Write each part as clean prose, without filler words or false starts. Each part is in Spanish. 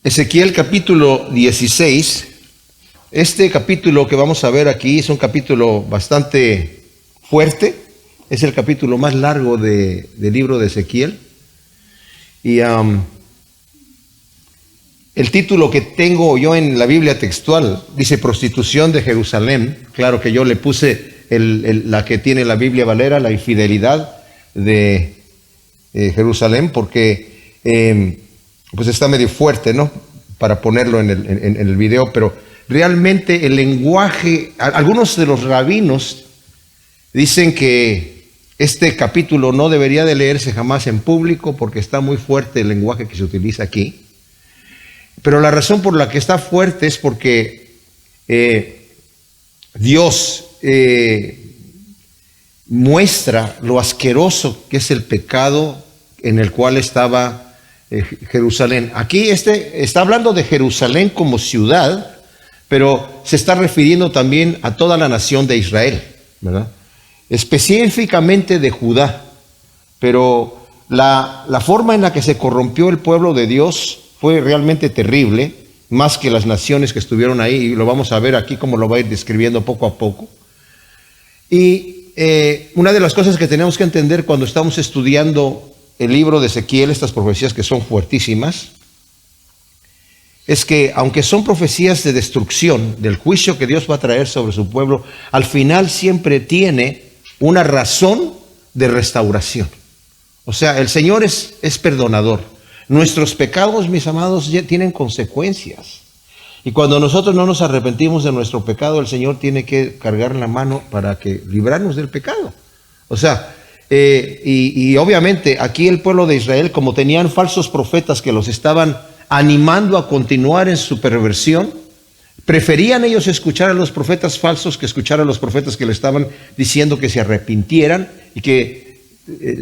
Ezequiel capítulo 16. Este capítulo que vamos a ver aquí es un capítulo bastante fuerte. Es el capítulo más largo del libro de Ezequiel. Y el título que tengo yo en la Biblia textual dice prostitución de Jerusalén. Claro que yo le puse la que tiene la Biblia Valera, la infidelidad de Jerusalén, porque pues está medio fuerte, ¿no? Para ponerlo en el video, pero realmente el lenguaje, algunos de los rabinos dicen que este capítulo no debería de leerse jamás en público porque está muy fuerte el lenguaje que se utiliza aquí. Pero la razón por la que está fuerte es porque Dios muestra lo asqueroso que es el pecado en el cual estaba Jerusalén. Aquí está hablando de Jerusalén como ciudad, pero se está refiriendo también a toda la nación de Israel, ¿verdad? Específicamente de Judá. Pero la forma en la que se corrompió el pueblo de Dios fue realmente terrible, más que las naciones que estuvieron ahí, y lo vamos a ver aquí como lo va a ir describiendo poco a poco. Y una de las cosas que tenemos que entender cuando estamos estudiando el libro de Ezequiel, estas profecías que son fuertísimas, es que aunque son profecías de destrucción, del juicio que Dios va a traer sobre su pueblo, al final siempre tiene una razón de restauración. O sea, el Señor es perdonador. Nuestros pecados, mis amados, ya tienen consecuencias. Y cuando nosotros no nos arrepentimos de nuestro pecado, el Señor tiene que cargar la mano para que librarnos del pecado. O sea, y obviamente aquí el pueblo de Israel, como tenían falsos profetas que los estaban animando a continuar en su perversión, preferían ellos escuchar a los profetas falsos que escuchar a los profetas que le estaban diciendo que se arrepintieran y que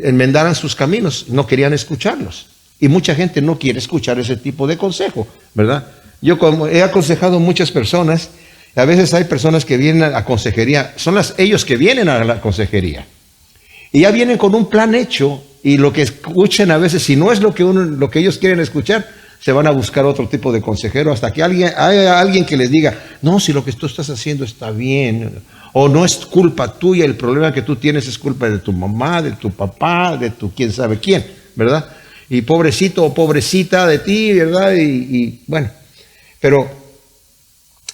enmendaran sus caminos. No querían escucharlos. Y mucha gente no quiere escuchar ese tipo de consejo, ¿verdad? Yo como he aconsejado a muchas personas, a veces hay personas que vienen a consejería, son ellos que vienen a la consejería. Y ya vienen con un plan hecho, y lo que escuchen a veces, si no es lo que ellos quieren escuchar, se van a buscar otro tipo de consejero hasta que haya alguien que les diga, no, si lo que tú estás haciendo está bien, o no es culpa tuya, el problema que tú tienes es culpa de tu mamá, de tu papá, de tu quién sabe quién, ¿verdad? Y pobrecito o pobrecita de ti, ¿verdad? Y bueno, pero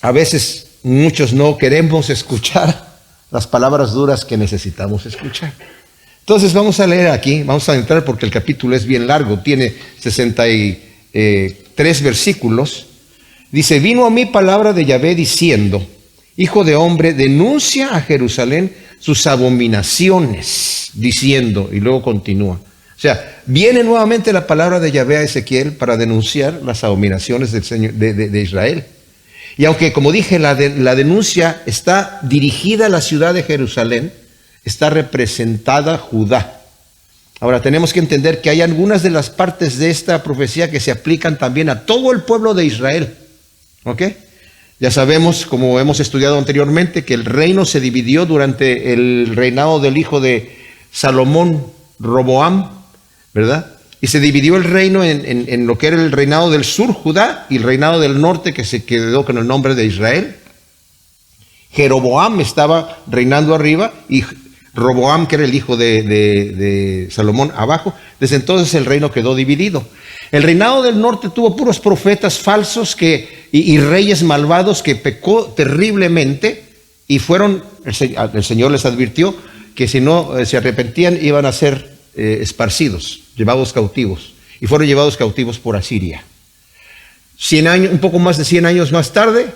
a veces muchos no queremos escuchar las palabras duras que necesitamos escuchar. Entonces vamos a leer aquí, vamos a entrar porque el capítulo es bien largo, tiene 63 versículos. Dice, vino a mí palabra de Yahvé diciendo, hijo de hombre, denuncia a Jerusalén sus abominaciones, diciendo, y luego continúa. O sea, viene nuevamente la palabra de Yahvé a Ezequiel para denunciar las abominaciones del Señor, de Israel. Y aunque, como dije, la denuncia está dirigida a la ciudad de Jerusalén, está representada Judá. Ahora tenemos que entender que hay algunas de las partes de esta profecía que se aplican también a todo el pueblo de Israel. ¿Ok? Ya sabemos, como hemos estudiado anteriormente, que el reino se dividió durante el reinado del hijo de Salomón, Roboam, ¿verdad? Y se dividió el reino en lo que era el reinado del sur, Judá, y el reinado del norte, que se quedó con el nombre de Israel. Jeroboam estaba reinando arriba y Roboam, que era el hijo de Salomón, abajo. Desde entonces el reino quedó dividido. El reinado del norte tuvo puros profetas falsos y reyes malvados que pecó terriblemente y el Señor les advirtió que si no se arrepentían iban a ser esparcidos, llevados cautivos. Y fueron llevados cautivos por Asiria. 100 años, un poco más de 100 años más tarde,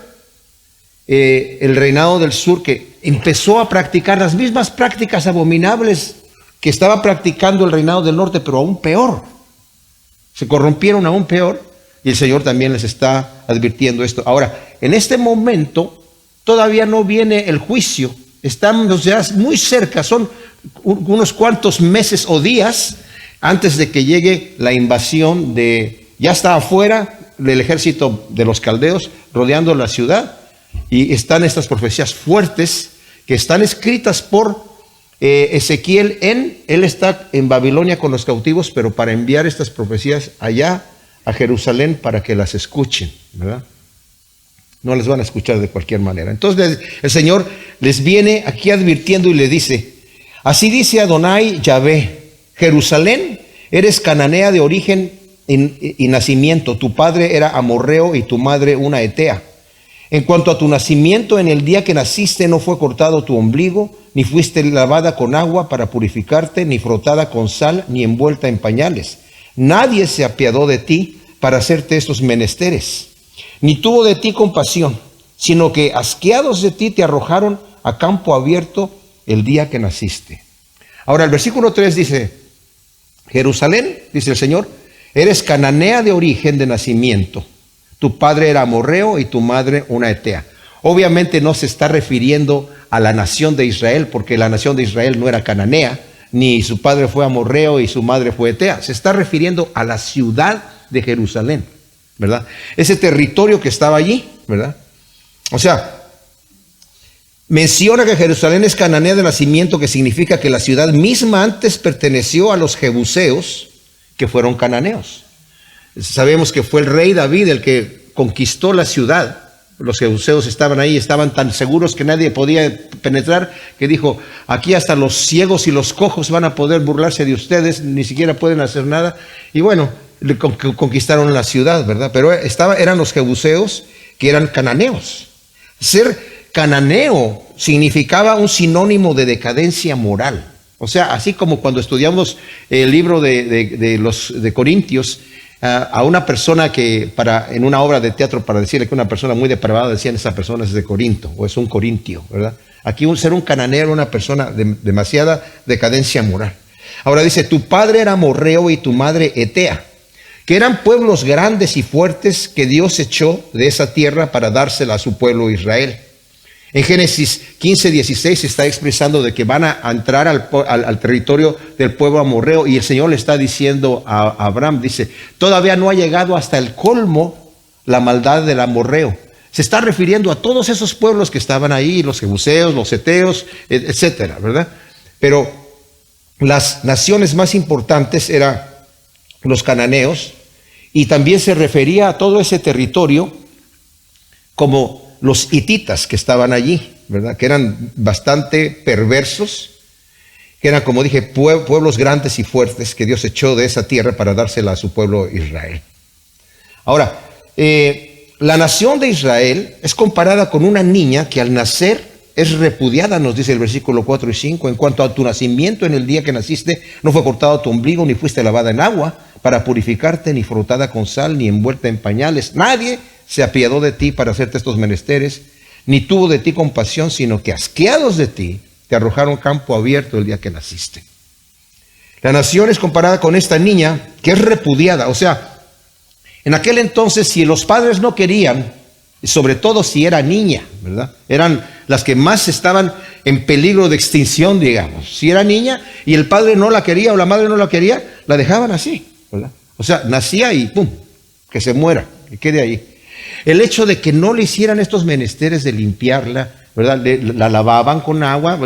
el reinado del sur, que empezó a practicar las mismas prácticas abominables que estaba practicando el reinado del norte, pero aún peor. Se corrompieron aún peor, y el Señor también les está advirtiendo esto. Ahora, en este momento, todavía no viene el juicio. Estamos ya muy cerca, son unos cuantos meses o días antes de que llegue la invasión ya está afuera del ejército de los caldeos rodeando la ciudad. Y están estas profecías fuertes que están escritas por Ezequiel. Él está en Babilonia con los cautivos, pero para enviar estas profecías allá a Jerusalén para que las escuchen, ¿verdad? No las van a escuchar de cualquier manera. Entonces el Señor les viene aquí advirtiendo y le dice: así dice Adonai Yahvé, Jerusalén, eres cananea de origen y nacimiento. Tu padre era amorreo y tu madre una etea. En cuanto a tu nacimiento, en el día que naciste no fue cortado tu ombligo, ni fuiste lavada con agua para purificarte, ni frotada con sal, ni envuelta en pañales. Nadie se apiadó de ti para hacerte estos menesteres, ni tuvo de ti compasión, sino que asqueados de ti te arrojaron a campo abierto el día que naciste. Ahora el versículo 3 dice: Jerusalén, dice el Señor, eres cananea de origen de nacimiento. Tu padre era amorreo y tu madre una etea. Obviamente no se está refiriendo a la nación de Israel, porque la nación de Israel no era cananea, ni su padre fue amorreo y su madre fue etea. Se está refiriendo a la ciudad de Jerusalén, ¿verdad? Ese territorio que estaba allí, ¿verdad? O sea, menciona que Jerusalén es cananea de nacimiento, que significa que la ciudad misma antes perteneció a los jebuseos, que fueron cananeos. Sabemos que fue el rey David el que conquistó la ciudad. Los jebuseos estaban ahí, estaban tan seguros que nadie podía penetrar, que dijo: aquí hasta los ciegos y los cojos van a poder burlarse de ustedes, ni siquiera pueden hacer nada. Y bueno, conquistaron la ciudad, ¿verdad? Pero eran los jebuseos, que eran cananeos. Ser cananeo significaba un sinónimo de decadencia moral. O sea, así como cuando estudiamos el libro de Corintios, a una persona que en una obra de teatro, para decirle que una persona muy depravada, decían: esa persona es de Corinto, o es un corintio, ¿verdad? Aquí ser un cananeo era una persona de demasiada decadencia moral. Ahora dice: tu padre era amorreo y tu madre etea, que eran pueblos grandes y fuertes que Dios echó de esa tierra para dársela a su pueblo Israel. En Génesis 15:16 se está expresando de que van a entrar al territorio del pueblo amorreo, y el Señor le está diciendo a Abraham, dice: todavía no ha llegado hasta el colmo la maldad del amorreo. Se está refiriendo a todos esos pueblos que estaban ahí, los jebuseos, los heteos, etcétera, ¿verdad? Pero las naciones más importantes eran los cananeos, y también se refería a todo ese territorio como los hititas que estaban allí, ¿verdad? Que eran bastante perversos, que eran, como dije, pueblos grandes y fuertes que Dios echó de esa tierra para dársela a su pueblo Israel. Ahora, la nación de Israel es comparada con una niña que al nacer es repudiada, nos dice el versículo 4 y 5. En cuanto a tu nacimiento, en el día que naciste, no fue cortado tu ombligo, ni fuiste lavada en agua para purificarte, ni frotada con sal, ni envuelta en pañales. Nadie se apiadó de ti para hacerte estos menesteres, ni tuvo de ti compasión, sino que asqueados de ti te arrojaron campo abierto el día que naciste. La nación es comparada con esta niña que es repudiada. O sea, en aquel entonces, si los padres no querían, sobre todo si era niña, ¿verdad? Eran las que más estaban en peligro de extinción, digamos. Si era niña y el padre no la quería o la madre no la quería, la dejaban así, ¿verdad? O sea, nacía y ¡pum!, que se muera, que quede ahí. El hecho de que no le hicieran estos menesteres de limpiarla, ¿verdad? La lavaban con agua,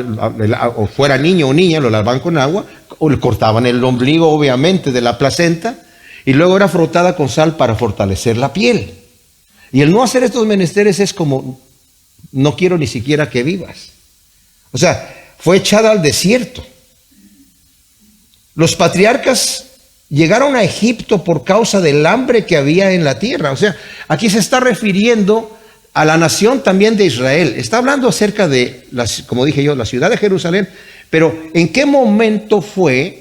o fuera niño o niña, lo lavaban con agua, o le cortaban el ombligo, obviamente, de la placenta, y luego era frotada con sal para fortalecer la piel. Y el no hacer estos menesteres es como: no quiero ni siquiera que vivas. O sea, fue echada al desierto. Los patriarcas llegaron a Egipto por causa del hambre que había en la tierra. O sea, aquí se está refiriendo a la nación también de Israel. Está hablando acerca de, como dije yo, la ciudad de Jerusalén. Pero ¿en qué momento fue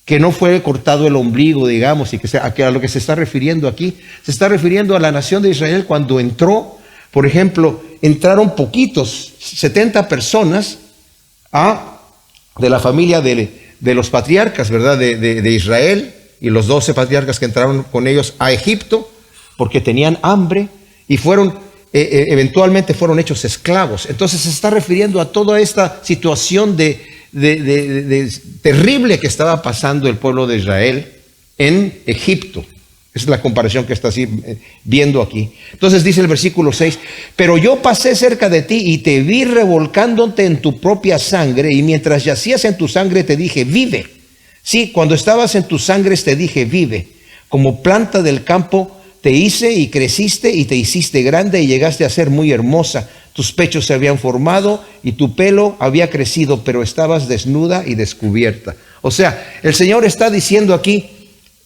que no fue cortado el ombligo, digamos, y a lo que se está refiriendo aquí? Se está refiriendo a la nación de Israel cuando entró, por ejemplo, entraron poquitos, 70 personas de la familia de los patriarcas, ¿verdad? De Israel, y los 12 patriarcas que entraron con ellos a Egipto porque tenían hambre y eventualmente fueron hechos esclavos. Entonces se está refiriendo a toda esta situación terrible que estaba pasando el pueblo de Israel en Egipto. Esa es la comparación que está así viendo aquí. Entonces dice el versículo 6: pero yo pasé cerca de ti y te vi revolcándote en tu propia sangre, y mientras yacías en tu sangre te dije: vive. Sí, cuando estabas en tus sangres te dije: vive. Como planta del campo te hice y creciste y te hiciste grande y llegaste a ser muy hermosa. Tus pechos se habían formado y tu pelo había crecido, pero estabas desnuda y descubierta. O sea, el Señor está diciendo aquí,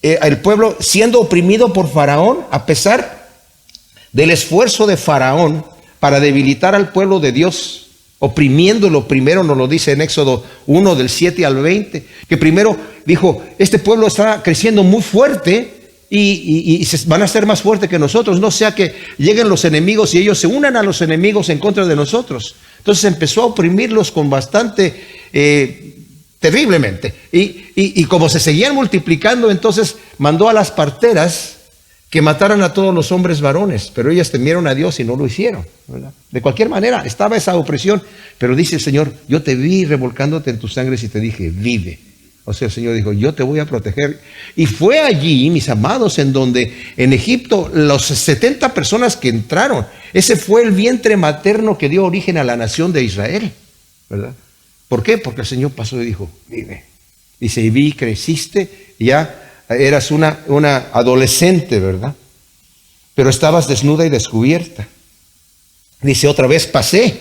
el pueblo siendo oprimido por Faraón, a pesar del esfuerzo de Faraón para debilitar al pueblo de Dios, oprimiéndolo. Primero nos lo dice en Éxodo 1 del 7 al 20, que primero dijo, este pueblo está creciendo muy fuerte y van a ser más fuertes que nosotros, no sea que lleguen los enemigos y ellos se unan a los enemigos en contra de nosotros. Entonces empezó a oprimirlos con bastante, terriblemente. Y como se seguían multiplicando, entonces mandó a las parteras que mataran a todos los hombres varones, pero ellas temieron a Dios y no lo hicieron, ¿verdad? De cualquier manera, estaba esa opresión, pero dice el Señor, yo te vi revolcándote en tus sangres y te dije, vive. O sea, el Señor dijo, yo te voy a proteger. Y fue allí, mis amados, en donde en Egipto, los 70 personas que entraron, ese fue el vientre materno que dio origen a la nación de Israel, ¿verdad? ¿Por qué? Porque el Señor pasó y dijo, vive. Dice, y vi, creciste, y ya eras una adolescente, ¿verdad? Pero estabas desnuda y descubierta. Dice, otra vez pasé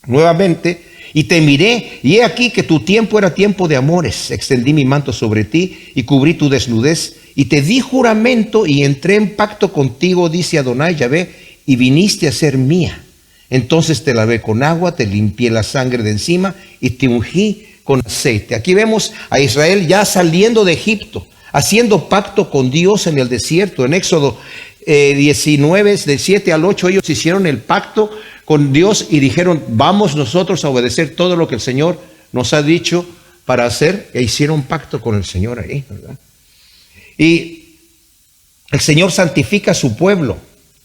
nuevamente y te miré, y he aquí que tu tiempo era tiempo de amores. Extendí mi manto sobre ti y cubrí tu desnudez, y te di juramento y entré en pacto contigo, dice Adonai Yahvé, y viniste a ser mía. Entonces te lavé con agua, te limpié la sangre de encima y te ungí con aceite. Aquí vemos a Israel ya saliendo de Egipto, haciendo pacto con Dios en el desierto. En Éxodo 19, del 7 al 8, ellos hicieron el pacto con Dios y dijeron, vamos nosotros a obedecer todo lo que el Señor nos ha dicho para hacer. E hicieron pacto con el Señor ahí, ¿verdad? Y el Señor santifica a su pueblo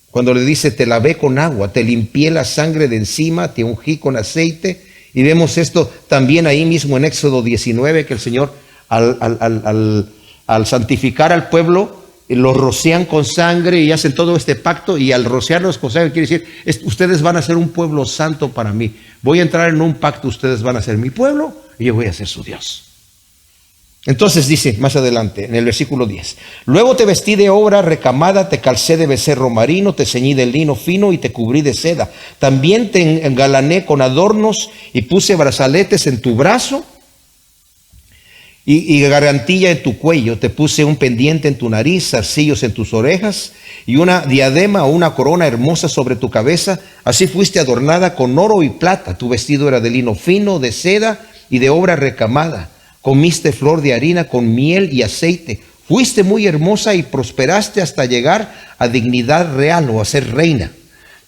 cuando le dice, te lavé con agua, te limpié la sangre de encima, te ungí con aceite. Y vemos esto también ahí mismo en Éxodo 19, que el Señor al santificar al pueblo, los rocian con sangre y hacen todo este pacto. Y al rociarlos con sangre quiere decir, ustedes van a ser un pueblo santo para mí. Voy a entrar en un pacto, ustedes van a ser mi pueblo y yo voy a ser su Dios. Entonces dice más adelante, en el versículo 10, luego te vestí de obra recamada, te calcé de becerro marino, te ceñí de lino fino y te cubrí de seda. También te engalané con adornos y puse brazaletes en tu brazo y gargantilla en tu cuello. Te puse un pendiente en tu nariz, zarcillos en tus orejas y una diadema o una corona hermosa sobre tu cabeza. Así fuiste adornada con oro y plata. Tu vestido era de lino fino, de seda y de obra recamada. Comiste flor de harina con miel y aceite. Fuiste muy hermosa y prosperaste hasta llegar a dignidad real o a ser reina.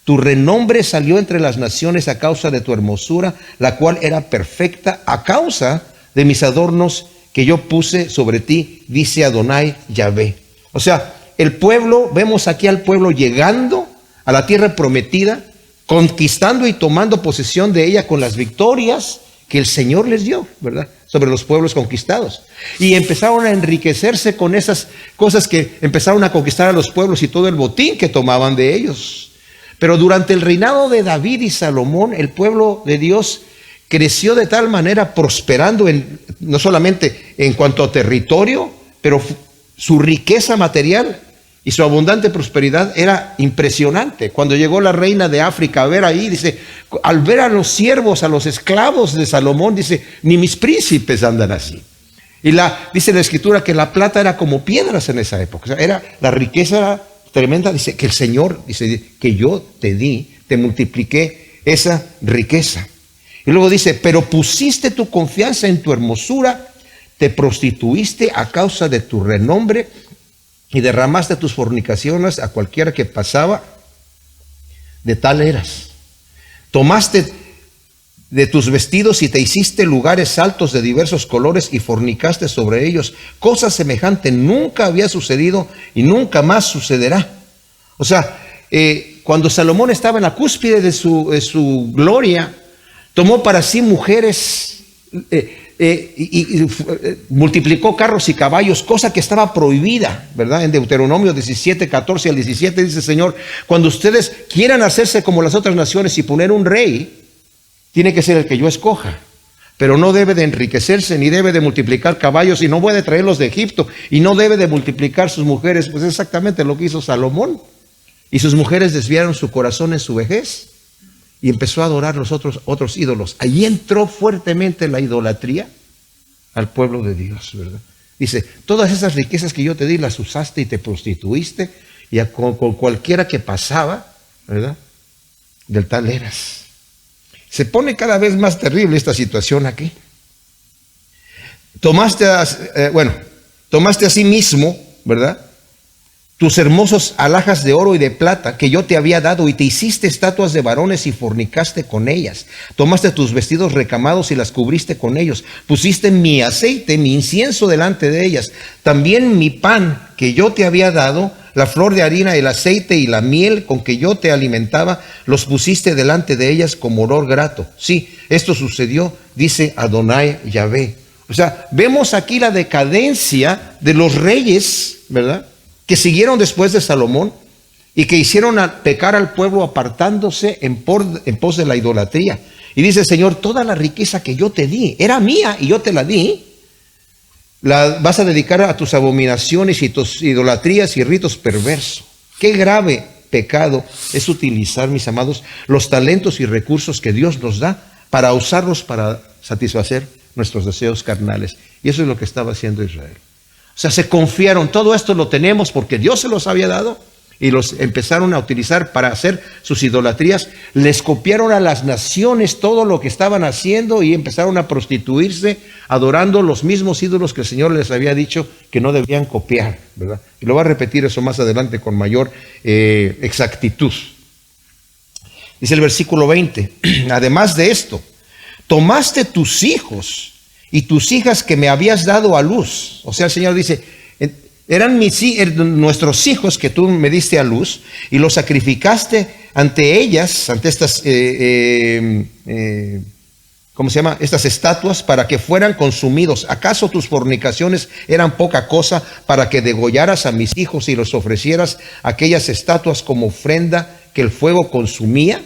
Tu renombre salió entre las naciones a causa de tu hermosura, la cual era perfecta a causa de mis adornos que yo puse sobre ti, dice Adonai Yahvé. O sea, el pueblo, vemos aquí al pueblo llegando a la tierra prometida, conquistando y tomando posesión de ella con las victorias que el Señor les dio, ¿verdad?, sobre los pueblos conquistados. Y empezaron a enriquecerse con esas cosas que empezaron a conquistar a los pueblos y todo el botín que tomaban de ellos. Pero durante el reinado de David y Salomón, el pueblo de Dios creció de tal manera, prosperando no solamente en cuanto a territorio, pero su riqueza material y su abundante prosperidad era impresionante. Cuando llegó la reina de África a ver ahí, dice, al ver a los siervos, a los esclavos de Salomón, dice, ni mis príncipes andan así. Y dice la escritura que la plata era como piedras en esa época. O sea, la riqueza era tremenda. Dice que el Señor, dice que yo te di, te multipliqué esa riqueza. Y luego dice, pero pusiste tu confianza en tu hermosura, te prostituiste a causa de tu renombre y derramaste tus fornicaciones a cualquiera que pasaba, de tal eras. Tomaste de tus vestidos y te hiciste lugares altos de diversos colores y fornicaste sobre ellos. Cosa semejante nunca había sucedido y nunca más sucederá. O sea, cuando Salomón estaba en la cúspide de su gloria, tomó para sí mujeres y multiplicó carros y caballos, cosa que estaba prohibida, ¿verdad? En Deuteronomio 17, 14 al 17 dice el Señor, cuando ustedes quieran hacerse como las otras naciones y poner un rey, tiene que ser el que yo escoja. pero no debe de enriquecerse, ni debe de multiplicar caballos, y no puede traerlos de Egipto, y no debe de multiplicar sus mujeres. Pues es exactamente lo que hizo Salomón. Y sus mujeres desviaron su corazón en su vejez, y empezó a adorar los otros ídolos. Allí entró fuertemente la idolatría al pueblo de Dios, ¿verdad? Dice, todas esas riquezas que yo te di las usaste y te prostituiste, y con cualquiera que pasaba, ¿verdad? Del tal eras. Se pone cada vez más terrible esta situación aquí. Tomaste a sí mismo, ¿verdad?, tus hermosos alhajas de oro y de plata que yo te había dado, y te hiciste estatuas de varones y fornicaste con ellas. Tomaste tus vestidos recamados y las cubriste con ellos. Pusiste mi aceite, mi incienso delante de ellas. También mi pan que yo te había dado, la flor de harina, el aceite y la miel con que yo te alimentaba, los pusiste delante de ellas como olor grato. Sí, esto sucedió, dice Adonai Yahvé. O sea, vemos aquí la decadencia de los reyes, ¿verdad?, que siguieron después de Salomón y que hicieron pecar al pueblo apartándose en pos de la idolatría. Y dice el Señor, toda la riqueza que yo te di, era mía y yo te la di, la vas a dedicar a tus abominaciones y tus idolatrías y ritos perversos. Qué grave pecado es utilizar, mis amados, los talentos y recursos que Dios nos da para usarlos para satisfacer nuestros deseos carnales. Y eso es lo que estaba haciendo Israel. O sea, se confiaron, todo esto lo tenemos porque Dios se los había dado, y los empezaron a utilizar para hacer sus idolatrías. Les copiaron a las naciones todo lo que estaban haciendo y empezaron a prostituirse adorando los mismos ídolos que el Señor les había dicho que no debían copiar, ¿verdad? Y lo va a repetir eso más adelante con mayor exactitud. Dice el versículo 20, además de esto, tomaste tus hijos y tus hijas que me habías dado a luz. O sea, el Señor dice, eran nuestros hijos que tú me diste a luz, y los sacrificaste ante ellas, ante estas, estas estatuas, para que fueran consumidos. ¿Acaso tus fornicaciones eran poca cosa para que degollaras a mis hijos y los ofrecieras aquellas estatuas como ofrenda que el fuego consumía?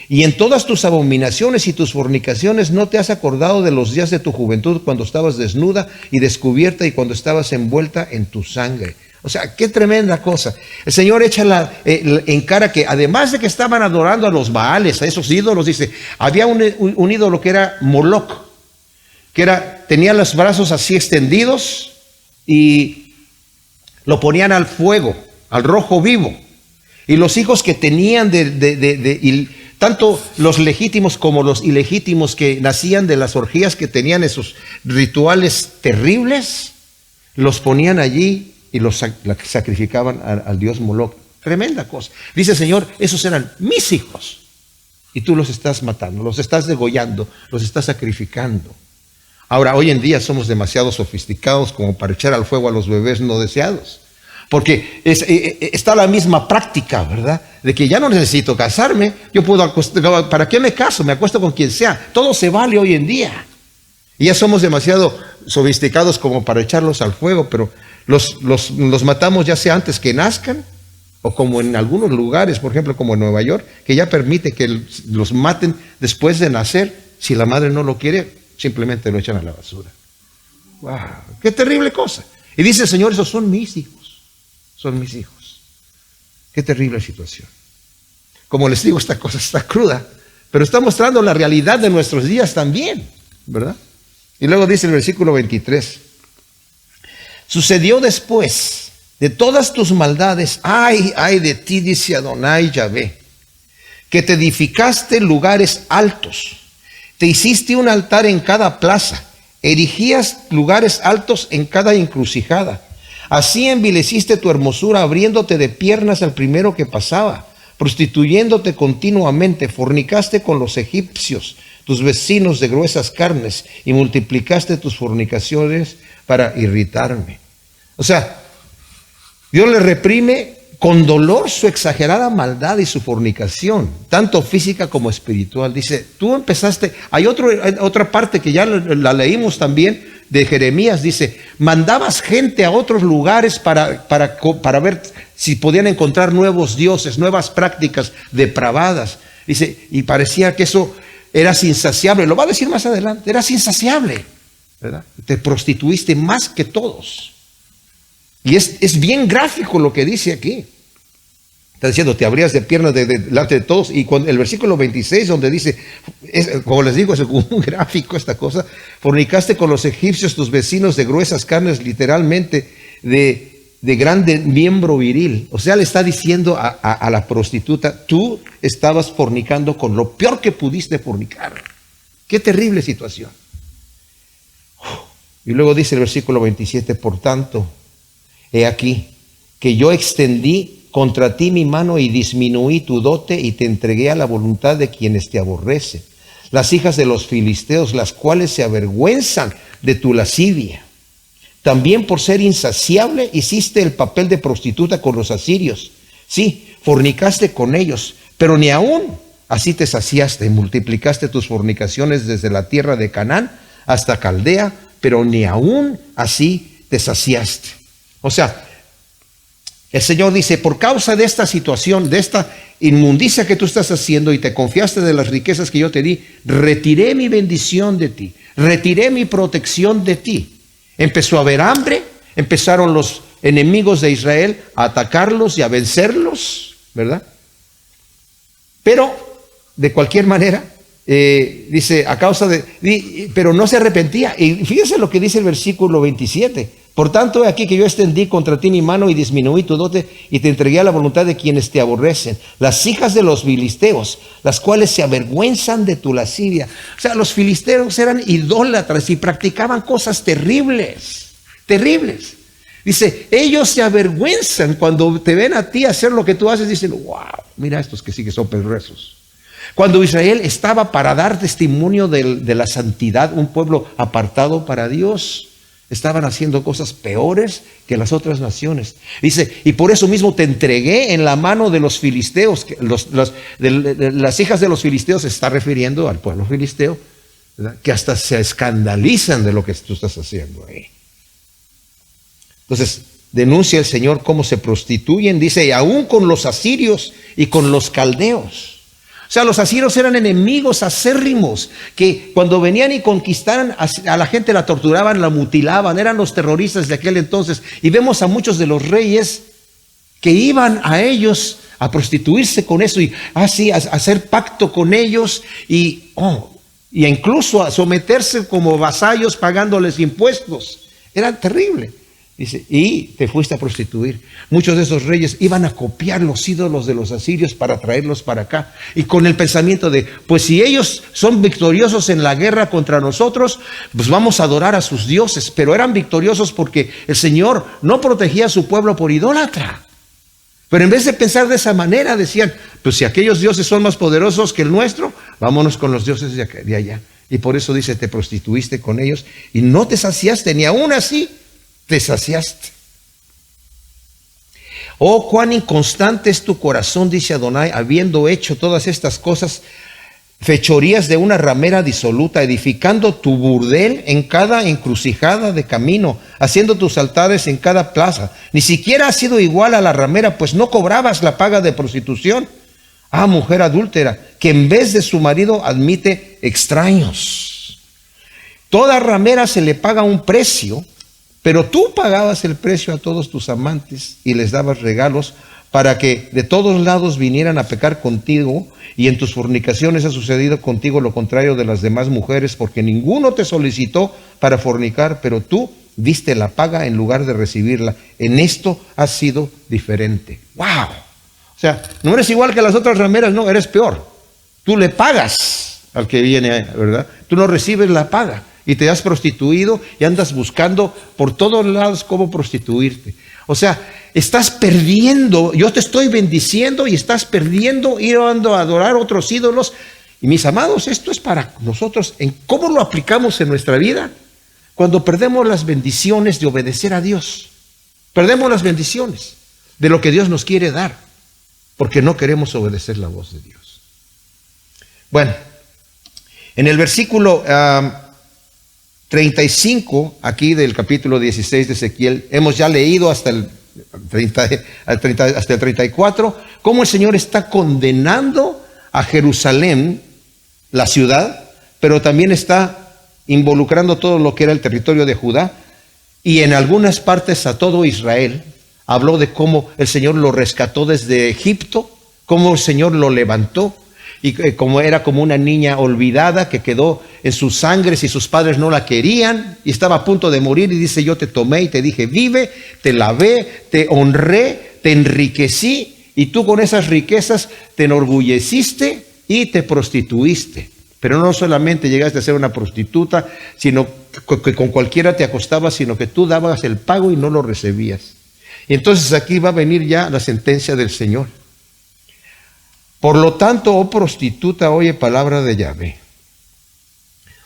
Y en todas tus abominaciones y tus fornicaciones no te has acordado de los días de tu juventud, cuando estabas desnuda y descubierta, y cuando estabas envuelta en tu sangre. O sea, qué tremenda cosa. El Señor echa en cara que además de que estaban adorando a los Baales, a esos ídolos, dice, había un ídolo que era Moloc, tenía los brazos así extendidos y lo ponían al fuego, al rojo vivo. Y los hijos que tenían tanto los legítimos como los ilegítimos que nacían de las orgías que tenían esos rituales terribles, los ponían allí y los sacrificaban al dios Moloc. Tremenda cosa. Dice el Señor, esos eran mis hijos, y tú los estás matando, los estás degollando, los estás sacrificando. Ahora, hoy en día somos demasiado sofisticados como para echar al fuego a los bebés no deseados. Porque está la misma práctica, ¿verdad? De que ya no necesito casarme, yo puedo ¿para qué me caso? Me acuesto con quien sea. Todo se vale hoy en día. Y ya somos demasiado sofisticados como para echarlos al fuego, pero los matamos ya sea antes que nazcan, o como en algunos lugares, por ejemplo, como en Nueva York, que ya permite que los maten después de nacer. Si la madre no lo quiere, simplemente lo echan a la basura. ¡Wow! ¡Qué terrible cosa! Y dice el Señor, esos son mis hijos. Son mis hijos. Qué terrible situación. Como les digo, esta cosa está cruda, pero está mostrando la realidad de nuestros días también, ¿verdad? Y luego dice el versículo 23. Sucedió después de todas tus maldades, ay de ti, dice Adonai Yahvé, que te edificaste lugares altos, te hiciste un altar en cada plaza, erigías lugares altos en cada encrucijada. Así envileciste tu hermosura, abriéndote de piernas al primero que pasaba, prostituyéndote continuamente, fornicaste con los egipcios, tus vecinos de gruesas carnes, y multiplicaste tus fornicaciones para irritarme. O sea, Dios le reprime con dolor su exagerada maldad y su fornicación, tanto física como espiritual. Dice, tú empezaste, hay otra parte que ya la leímos también, de Jeremías, dice, mandabas gente a otros lugares para ver si podían encontrar nuevos dioses, nuevas prácticas depravadas. Dice, y parecía que eso eras insaciable, lo va a decir más adelante, eras insaciable, ¿verdad? Te prostituiste más que todos. Y es bien gráfico lo que dice aquí. Está diciendo, te abrías de piernas delante de todos. Y cuando el versículo 26, donde dice, como les digo, es un gráfico esta cosa. Fornicaste con los egipcios, tus vecinos de gruesas carnes, literalmente de grande miembro viril. O sea, le está diciendo a la prostituta, tú estabas fornicando con lo peor que pudiste fornicar. Qué terrible situación. Y luego dice el versículo 27, por tanto, he aquí que yo extendí contra ti mi mano y disminuí tu dote y te entregué a la voluntad de quienes te aborrecen, las hijas de los filisteos, las cuales se avergüenzan de tu lascivia. También por ser insaciable hiciste el papel de prostituta con los asirios. Sí, fornicaste con ellos, pero ni aún así te saciaste y multiplicaste tus fornicaciones desde la tierra de Canaán hasta Caldea, pero ni aún así te saciaste. O sea, el Señor dice, por causa de esta situación, de esta inmundicia que tú estás haciendo y te confiaste de las riquezas que yo te di, retiré mi bendición de ti, retiré mi protección de ti. Empezó a haber hambre, empezaron los enemigos de Israel a atacarlos y a vencerlos, ¿verdad? Pero, de cualquier manera, dice, a causa de, pero no se arrepentía. Y fíjense lo que dice el versículo 27. Por tanto, he aquí que yo extendí contra ti mi mano y disminuí tu dote y te entregué a la voluntad de quienes te aborrecen, las hijas de los filisteos, las cuales se avergüenzan de tu lascivia. O sea, los filisteos eran idólatras y practicaban cosas terribles, terribles. Dice, ellos se avergüenzan cuando te ven a ti hacer lo que tú haces, dicen, wow, mira estos que sí que son perversos. Cuando Israel estaba para dar testimonio de la santidad, un pueblo apartado para Dios, estaban haciendo cosas peores que las otras naciones. Dice, y por eso mismo te entregué en la mano de los filisteos. Que las hijas de los filisteos se está refiriendo al pueblo filisteo, ¿verdad? Que hasta se escandalizan de lo que tú estás haciendo ahí. Entonces, denuncia el Señor cómo se prostituyen. Dice, y aún con los asirios y con los caldeos. O sea, los asirios eran enemigos acérrimos que cuando venían y conquistaran a la gente la torturaban, la mutilaban, eran los terroristas de aquel entonces. Y vemos a muchos de los reyes que iban a ellos a prostituirse con eso y así a hacer pacto con ellos y incluso a someterse como vasallos pagándoles impuestos. Era terrible. Dice, y te fuiste a prostituir. Muchos de esos reyes iban a copiar los ídolos de los asirios para traerlos para acá. Y con el pensamiento de, pues si ellos son victoriosos en la guerra contra nosotros, pues vamos a adorar a sus dioses. Pero eran victoriosos porque el Señor no protegía a su pueblo por idólatra. Pero en vez de pensar de esa manera, decían, pues si aquellos dioses son más poderosos que el nuestro, vámonos con los dioses de allá. Y por eso dice, te prostituiste con ellos y no te saciaste, ni aún así te saciaste. Oh, cuán inconstante es tu corazón, dice Adonai, habiendo hecho todas estas cosas, fechorías de una ramera disoluta, edificando tu burdel en cada encrucijada de camino, haciendo tus altares en cada plaza. Ni siquiera has sido igual a la ramera, pues no cobrabas la paga de prostitución. Ah, mujer adúltera, que en vez de su marido admite extraños. Toda ramera se le paga un precio, pero tú pagabas el precio a todos tus amantes y les dabas regalos para que de todos lados vinieran a pecar contigo, y en tus fornicaciones ha sucedido contigo lo contrario de las demás mujeres, porque ninguno te solicitó para fornicar, pero tú diste la paga en lugar de recibirla. En esto has sido diferente. ¡Wow! O sea, no eres igual que las otras rameras, no, eres peor. Tú le pagas al que viene, ¿verdad? Tú no recibes la paga. Y te has prostituido y andas buscando por todos lados cómo prostituirte. O sea, estás perdiendo. Yo te estoy bendiciendo y estás perdiendo, ir a adorar otros ídolos. Y mis amados, esto es para nosotros. ¿En cómo lo aplicamos en nuestra vida? Cuando perdemos las bendiciones de obedecer a Dios. Perdemos las bendiciones de lo que Dios nos quiere dar, porque no queremos obedecer la voz de Dios. Bueno, en el versículo 35, aquí del capítulo 16 de Ezequiel, hemos ya leído hasta el 34, cómo el Señor está condenando a Jerusalén la ciudad, pero también está involucrando todo lo que era el territorio de Judá, y en algunas partes a todo Israel. Habló de cómo el Señor lo rescató desde Egipto, cómo el Señor lo levantó, y como era como una niña olvidada que quedó en sus sangres y sus padres no la querían y estaba a punto de morir, y dice: yo te tomé y te dije vive, te lavé, te honré, te enriquecí, y tú con esas riquezas te enorgulleciste y te prostituiste. Pero no solamente llegaste a ser una prostituta, sino que con cualquiera te acostabas, sino que tú dabas el pago y no lo recibías. Y entonces aquí va a venir ya la sentencia del Señor. Por lo tanto, oh prostituta, oye palabra de Yahvé.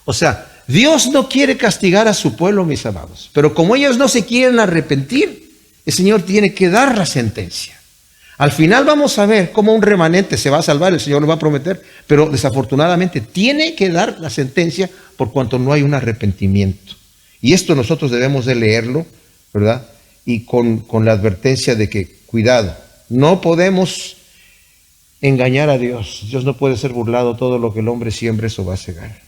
O sea, Dios no quiere castigar a su pueblo, mis amados, pero como ellos no se quieren arrepentir, el Señor tiene que dar la sentencia. Al final vamos a ver cómo un remanente se va a salvar, el Señor lo va a prometer, pero desafortunadamente tiene que dar la sentencia por cuanto no hay un arrepentimiento. Y esto nosotros debemos de leerlo, ¿verdad? Y con la advertencia de que, cuidado, no podemos engañar a Dios. Dios no puede ser burlado, todo lo que el hombre siembre, eso va a cegar.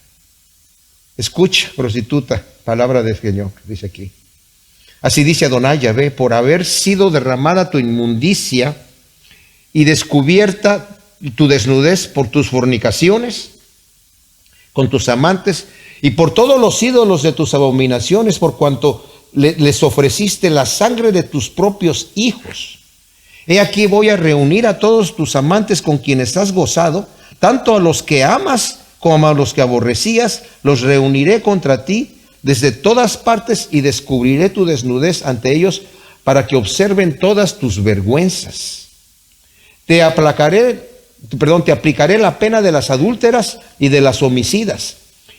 Escucha, prostituta, palabra del Señor, dice aquí. Así dice Adonai Yahvé: por haber sido derramada tu inmundicia y descubierta tu desnudez por tus fornicaciones con tus amantes y por todos los ídolos de tus abominaciones, por cuanto les ofreciste la sangre de tus propios hijos. He aquí voy a reunir a todos tus amantes con quienes has gozado, tanto a los que amas como a los que aborrecías, los reuniré contra ti desde todas partes y descubriré tu desnudez ante ellos para que observen todas tus vergüenzas. Te aplicaré la pena de las adúlteras y de las homicidas,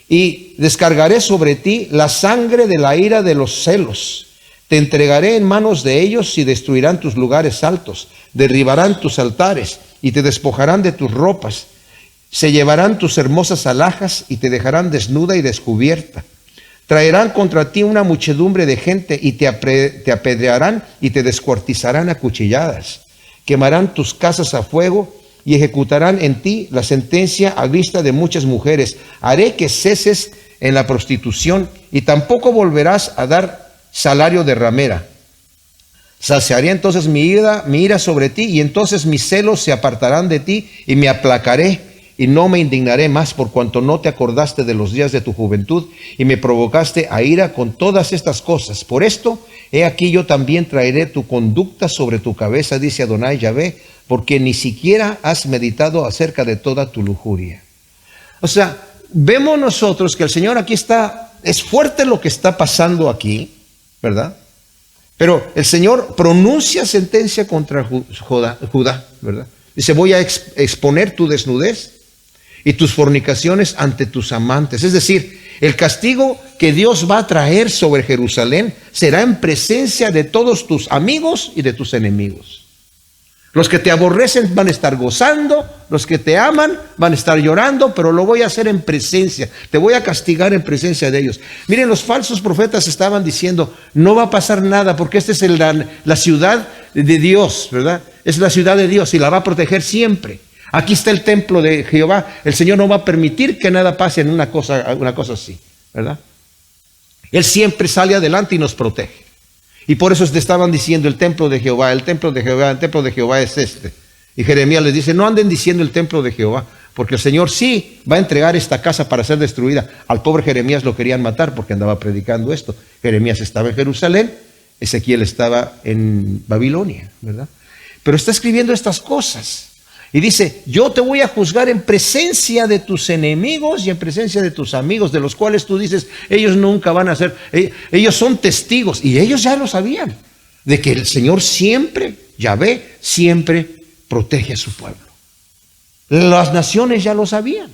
y descargaré sobre ti la sangre de la ira de los celos. Te entregaré en manos de ellos y destruirán tus lugares altos, derribarán tus altares y te despojarán de tus ropas. Se llevarán tus hermosas alhajas y te dejarán desnuda y descubierta. Traerán contra ti una muchedumbre de gente y te apedrearán y te descuartizarán a cuchilladas. Quemarán tus casas a fuego y ejecutarán en ti la sentencia a vista de muchas mujeres. Haré que ceses en la prostitución y tampoco volverás a dar salario de ramera. Saciaré entonces mi ira sobre ti, y entonces mis celos se apartarán de ti y me aplacaré y no me indignaré más, por cuanto no te acordaste de los días de tu juventud y me provocaste a ira con todas estas cosas. Por esto, he aquí yo también traeré tu conducta sobre tu cabeza, dice Adonai Yahvé, porque ni siquiera has meditado acerca de toda tu lujuria. O sea, vemos nosotros que el Señor aquí es fuerte lo que está pasando aquí, ¿verdad? Pero el Señor pronuncia sentencia contra Judá, ¿verdad? Dice: voy a exponer tu desnudez y tus fornicaciones ante tus amantes. Es decir, el castigo que Dios va a traer sobre Jerusalén será en presencia de todos tus amigos y de tus enemigos. Los que te aborrecen van a estar gozando, los que te aman van a estar llorando, pero lo voy a hacer en presencia. Te voy a castigar en presencia de ellos. Miren, los falsos profetas estaban diciendo: no va a pasar nada porque esta es la ciudad de Dios, ¿verdad? Es la ciudad de Dios y la va a proteger siempre. Aquí está el templo de Jehová. El Señor no va a permitir que nada pase en una cosa así, ¿verdad? Él siempre sale adelante y nos protege. Y por eso te estaban diciendo: el templo de Jehová, el templo de Jehová, el templo de Jehová es este. Y Jeremías les dice: no anden diciendo el templo de Jehová, porque el Señor sí va a entregar esta casa para ser destruida. Al pobre Jeremías lo querían matar porque andaba predicando esto. Jeremías estaba en Jerusalén, Ezequiel estaba en Babilonia, ¿verdad? Pero está escribiendo estas cosas. Y dice: yo te voy a juzgar en presencia de tus enemigos y en presencia de tus amigos, de los cuales tú dices: ellos nunca van a ser, ellos son testigos. Y ellos ya lo sabían, de que el Señor siempre, Yahvé, siempre protege a su pueblo. Las naciones ya lo sabían.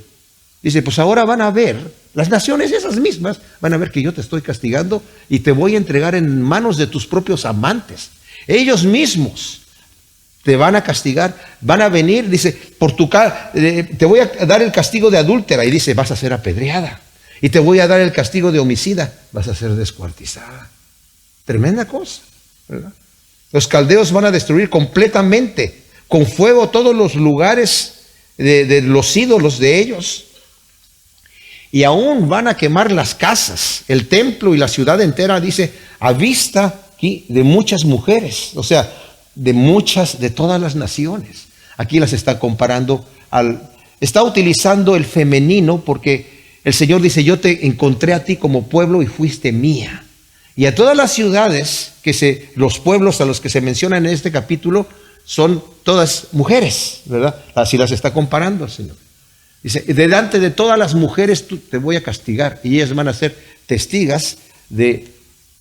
Dice: pues ahora van a ver, las naciones esas mismas, van a ver que yo te estoy castigando y te voy a entregar en manos de tus propios amantes. Ellos mismos te van a castigar, van a venir, dice, te voy a dar el castigo de adúltera, y dice: vas a ser apedreada, y te voy a dar el castigo de homicida, vas a ser descuartizada. Tremenda cosa, ¿verdad? Los caldeos van a destruir completamente, con fuego, todos los lugares de los ídolos de ellos. Y aún van a quemar las casas, el templo y la ciudad entera, dice, a vista aquí de muchas mujeres, o sea, de todas las naciones. Aquí las está comparando está utilizando el femenino porque el Señor dice, yo te encontré a ti como pueblo y fuiste mía. Y a todas las ciudades, los pueblos a los que se mencionan en este capítulo, son todas mujeres, ¿verdad? Así las está comparando el Señor. Dice, delante de todas las mujeres te voy a castigar y ellas van a ser testigas de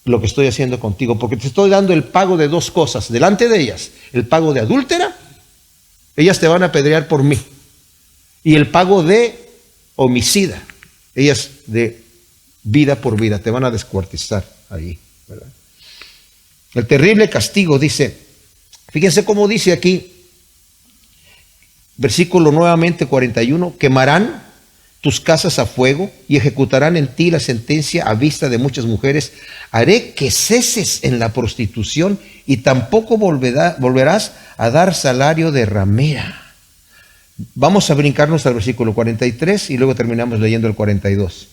lo que estoy haciendo contigo, porque te estoy dando el pago de dos cosas. Delante de ellas, el pago de adúltera, ellas te van a apedrear por mí. Y el pago de homicida, ellas de vida por vida, te van a descuartizar ahí, ¿verdad? El terrible castigo, dice, fíjense cómo dice aquí, versículo nuevamente 41, quemarán tus casas a fuego y ejecutarán en ti la sentencia a vista de muchas mujeres. Haré que ceses en la prostitución y tampoco volverás a dar salario de ramera. Vamos a brincarnos al versículo 43 y luego terminamos leyendo el 42.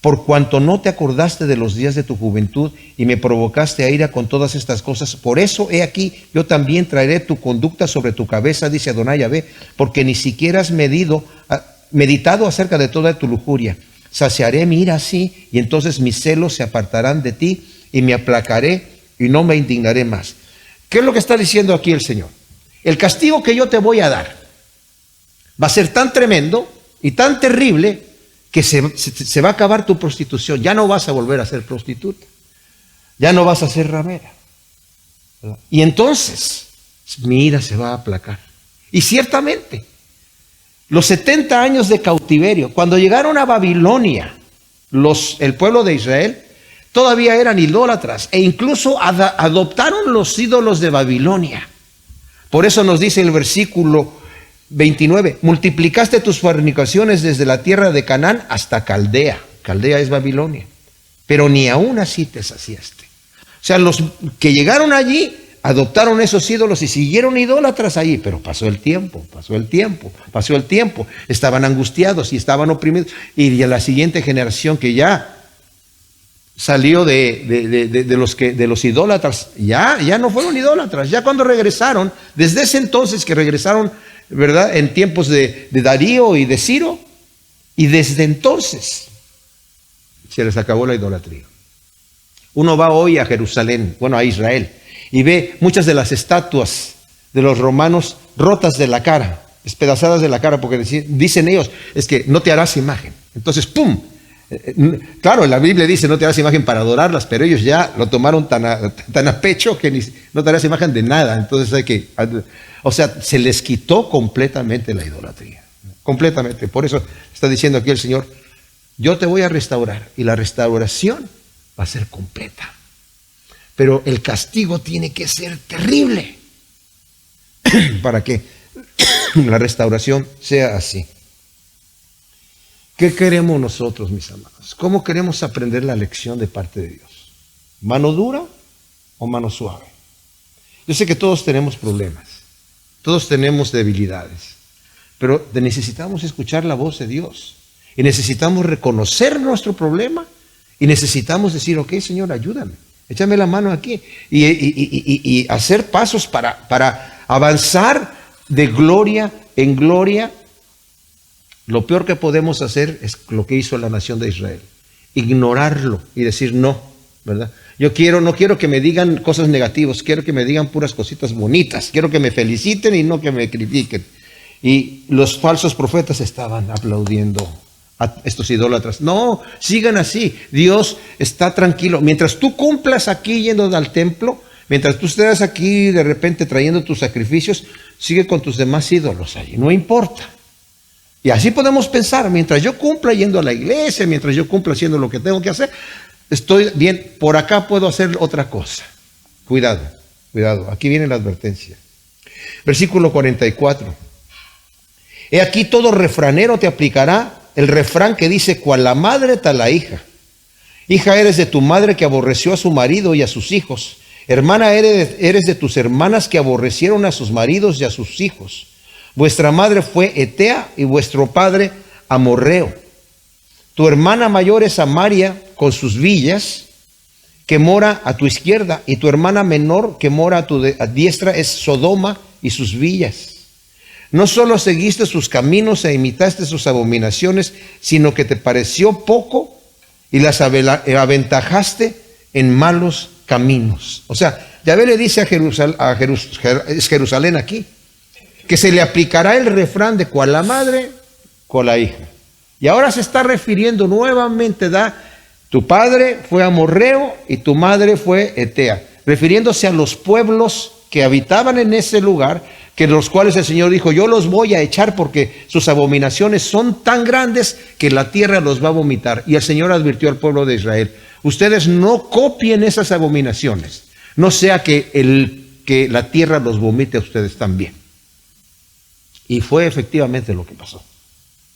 Por cuanto no te acordaste de los días de tu juventud y me provocaste a ira con todas estas cosas, por eso he aquí, yo también traeré tu conducta sobre tu cabeza, dice Adonai Yahvé, porque ni siquiera has meditado acerca de toda tu lujuria. Saciaré mi ira así, y entonces mis celos se apartarán de ti, y me aplacaré, y no me indignaré más. ¿Qué es lo que está diciendo aquí el Señor? El castigo que yo te voy a dar va a ser tan tremendo y tan terrible que se va a acabar tu prostitución. Ya no vas a volver a ser prostituta. Ya no vas a ser ramera. ¿Verdad? Y entonces mi ira se va a aplacar. Y ciertamente, los 70 años de cautiverio, cuando llegaron a Babilonia, el pueblo de Israel, todavía eran idólatras e incluso adoptaron los ídolos de Babilonia. Por eso nos dice el versículo 29, multiplicaste tus fornicaciones desde la tierra de Canaán hasta Caldea. Caldea es Babilonia. Pero ni aún así te saciaste. O sea, los que llegaron allí adoptaron esos ídolos y siguieron idólatras allí. Pero pasó el tiempo. Estaban angustiados y estaban oprimidos. Y a la siguiente generación que ya salió de los idólatras, ya no fueron idólatras. Ya cuando regresaron, desde ese entonces que regresaron, ¿verdad? En tiempos de Darío y de Ciro, y desde entonces se les acabó la idolatría. Uno va hoy a Jerusalén, a Israel, y ve muchas de las estatuas de los romanos rotas de la cara, despedazadas de la cara, porque dicen ellos, es que no te harás imagen. Entonces, ¡pum! Claro, la Biblia dice no te harás imagen para adorarlas, pero ellos ya lo tomaron tan a pecho que no te harás imagen de nada. Entonces se les quitó completamente la idolatría, completamente. Por eso está diciendo aquí el Señor, yo te voy a restaurar, y la restauración va a ser completa. Pero el castigo tiene que ser terrible para que la restauración sea así. ¿Qué queremos nosotros, mis amados? ¿Cómo queremos aprender la lección de parte de Dios? ¿Mano dura o mano suave? Yo sé que todos tenemos problemas, todos tenemos debilidades, pero necesitamos escuchar la voz de Dios y necesitamos reconocer nuestro problema y necesitamos decir, ok, Señor, ayúdame, échame la mano aquí y hacer pasos para avanzar de gloria en gloria. Lo peor que podemos hacer es lo que hizo la nación de Israel, ignorarlo y decir no, ¿verdad? No quiero que me digan cosas negativas, quiero que me digan puras cositas bonitas, quiero que me feliciten y no que me critiquen. Y los falsos profetas estaban aplaudiendo a estos idólatras. No, sigan así, Dios está tranquilo. Mientras tú cumplas aquí yendo al templo, mientras tú estés aquí de repente trayendo tus sacrificios, sigue con tus demás ídolos allí, no importa. Y así podemos pensar, mientras yo cumpla yendo a la iglesia, mientras yo cumpla haciendo lo que tengo que hacer, estoy bien, por acá puedo hacer otra cosa. Cuidado, aquí viene la advertencia. Versículo 44. He aquí todo refranero te aplicará el refrán que dice, cual la madre tal la hija. Hija eres de tu madre que aborreció a su marido y a sus hijos. Hermana eres de tus hermanas que aborrecieron a sus maridos y a sus hijos. Vuestra madre fue Etea y vuestro padre Amorreo. Tu hermana mayor es Samaria con sus villas, que mora a tu izquierda, y tu hermana menor que mora a tu diestra es Sodoma y sus villas. No solo seguiste sus caminos e imitaste sus abominaciones, sino que te pareció poco y las aventajaste en malos caminos. O sea, Yahvé le dice a Jerusalén aquí, que se le aplicará el refrán de cual la madre, cual la hija. Y ahora se está refiriendo nuevamente, tu padre fue amorreo y tu madre fue etea, refiriéndose a los pueblos que habitaban en ese lugar, que los cuales el Señor dijo, yo los voy a echar porque sus abominaciones son tan grandes que la tierra los va a vomitar. Y el Señor advirtió al pueblo de Israel, ustedes no copien esas abominaciones, no sea que la tierra los vomite a ustedes también. Y fue efectivamente lo que pasó.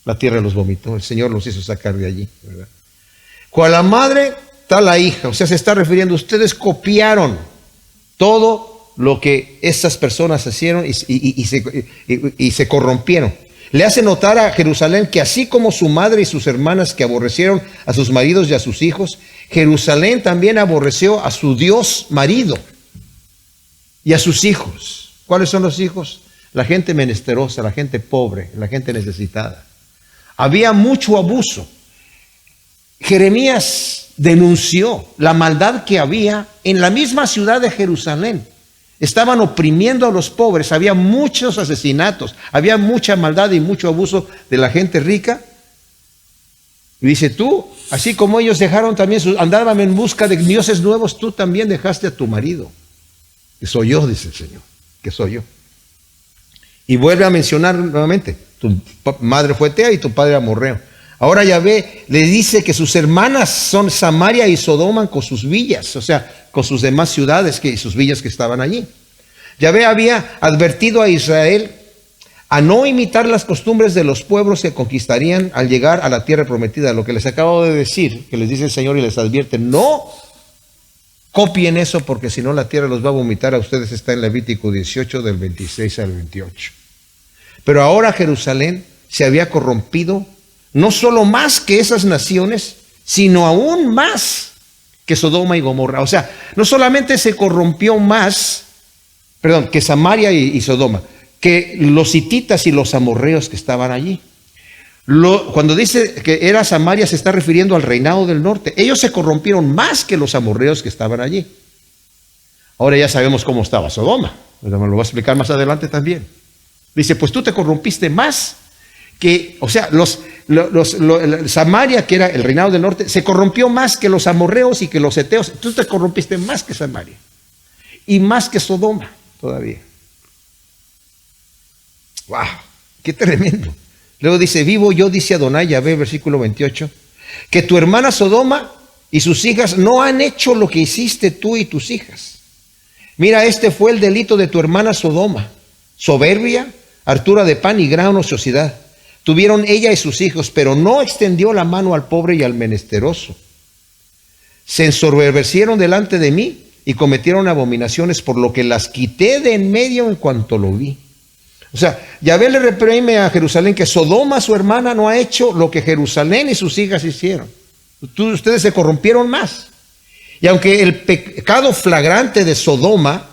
La tierra los vomitó, el Señor los hizo sacar de allí, ¿verdad? Cual la madre, tal la hija. O sea, se está refiriendo, ustedes copiaron todo lo que esas personas hicieron y se corrompieron. Le hace notar a Jerusalén que así como su madre y sus hermanas que aborrecieron a sus maridos y a sus hijos, Jerusalén también aborreció a su Dios marido y a sus hijos. ¿Cuáles son los hijos? La gente menesterosa, la gente pobre, la gente necesitada. Había mucho abuso. Jeremías denunció la maldad que había en la misma ciudad de Jerusalén. Estaban oprimiendo a los pobres, había muchos asesinatos, había mucha maldad y mucho abuso de la gente rica. Y dice, tú, así como ellos dejaron también, andaban en busca de dioses nuevos, tú también dejaste a tu marido. Que soy yo, dice el Señor, que soy yo. Y vuelve a mencionar nuevamente, tu madre fue etea y tu padre amorreo. Ahora Yahvé le dice que sus hermanas son Samaria y Sodoma con sus villas, o sea, con sus demás ciudades y sus villas que estaban allí. Yahvé había advertido a Israel a no imitar las costumbres de los pueblos que conquistarían al llegar a la tierra prometida. Lo que les acabo de decir, que les dice el Señor y les advierte, no copien eso porque si no la tierra los va a vomitar a ustedes. Está en Levítico 18 del 26 al 28. Pero ahora Jerusalén se había corrompido no solo más que esas naciones, sino aún más que Sodoma y Gomorra. O sea, no solamente se corrompió más, que Samaria y Sodoma, que los hititas y los amorreos que estaban allí. Cuando dice que era Samaria, se está refiriendo al reinado del norte. Ellos se corrompieron más que los amorreos que estaban allí. Ahora ya sabemos cómo estaba Sodoma. Me lo voy a explicar más adelante también. Dice, pues tú te corrompiste más que, o sea, Samaria, que era el reinado del norte, se corrompió más que los amorreos y que los heteos. Tú te corrompiste más que Samaria y más que Sodoma todavía. ¡Wow! ¡Qué tremendo! Luego dice, vivo yo, dice Adonai Yahvé, versículo 28, que tu hermana Sodoma y sus hijas no han hecho lo que hiciste tú y tus hijas. Mira, este fue el delito de tu hermana Sodoma: soberbia, hartura de pan y gran ociosidad. Tuvieron ella y sus hijos, pero no extendió la mano al pobre y al menesteroso. Se ensoberbecieron delante de mí y cometieron abominaciones, por lo que las quité de en medio en cuanto lo vi. O sea, Yahvé le reprime a Jerusalén que Sodoma, su hermana, no ha hecho lo que Jerusalén y sus hijas hicieron. Ustedes se corrompieron más. Y aunque el pecado flagrante de Sodoma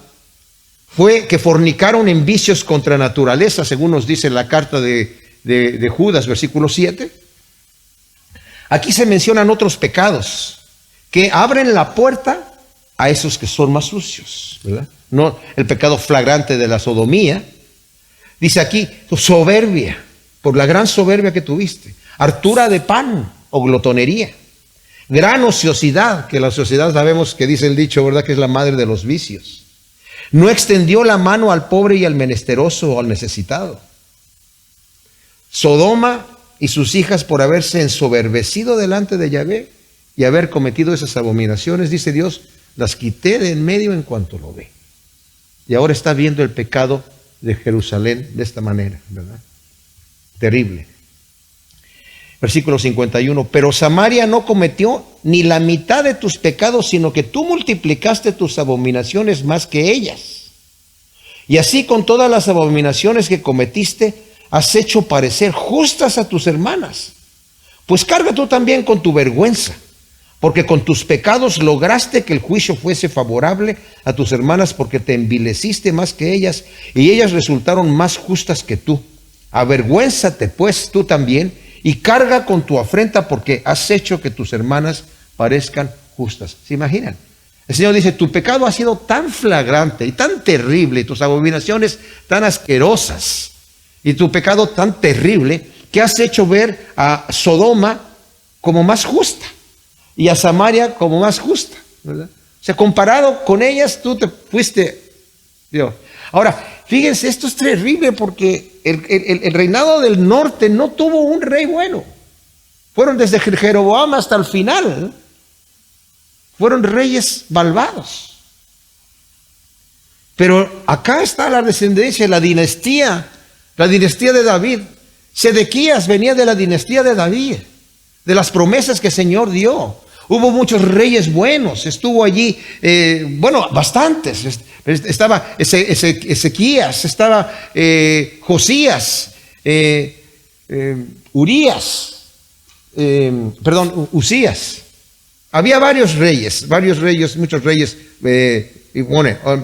fue que fornicaron en vicios contra naturaleza, según nos dice la carta de Judas, versículo 7, aquí se mencionan otros pecados que abren la puerta a esos que son más sucios, ¿verdad? No el pecado flagrante de la sodomía. Dice aquí, tu soberbia, por la gran soberbia que tuviste, hartura de pan o glotonería, gran ociosidad, que la ociosidad sabemos que dice el dicho, ¿verdad?, que es la madre de los vicios. No extendió la mano al pobre y al menesteroso o al necesitado. Sodoma y sus hijas, por haberse ensoberbecido delante de Yahvé y haber cometido esas abominaciones, dice Dios, las quité de en medio en cuanto lo ve. Y ahora está viendo el pecado de Jerusalén de esta manera, ¿verdad? Terrible. Versículo 51, pero Samaria no cometió ni la mitad de tus pecados, sino que tú multiplicaste tus abominaciones más que ellas. Y así con todas las abominaciones que cometiste, has hecho parecer justas a tus hermanas, pues carga tú también con tu vergüenza, porque con tus pecados lograste que el juicio fuese favorable a tus hermanas, porque te envileciste más que ellas, y ellas resultaron más justas que tú. Avergüénzate pues tú también, y carga con tu afrenta, porque has hecho que tus hermanas parezcan justas. ¿Se imaginan? El Señor dice, tu pecado ha sido tan flagrante y tan terrible, y tus abominaciones tan asquerosas, y tu pecado tan terrible, que has hecho ver a Sodoma como más justa y a Samaria como más justa, ¿verdad? O sea, comparado con ellas, tú te fuiste Dios. Ahora, fíjense, esto es terrible porque el reinado del norte no tuvo un rey bueno. Fueron desde Jeroboam hasta el final, fueron reyes malvados. Pero acá está la descendencia, la dinastía de David. Sedequías venía de la dinastía de David, de las promesas que el Señor dio. Hubo muchos reyes buenos, estuvo allí, bastantes. Estaba Ezequías, estaba Josías, Usías. Había varios reyes, muchos reyes.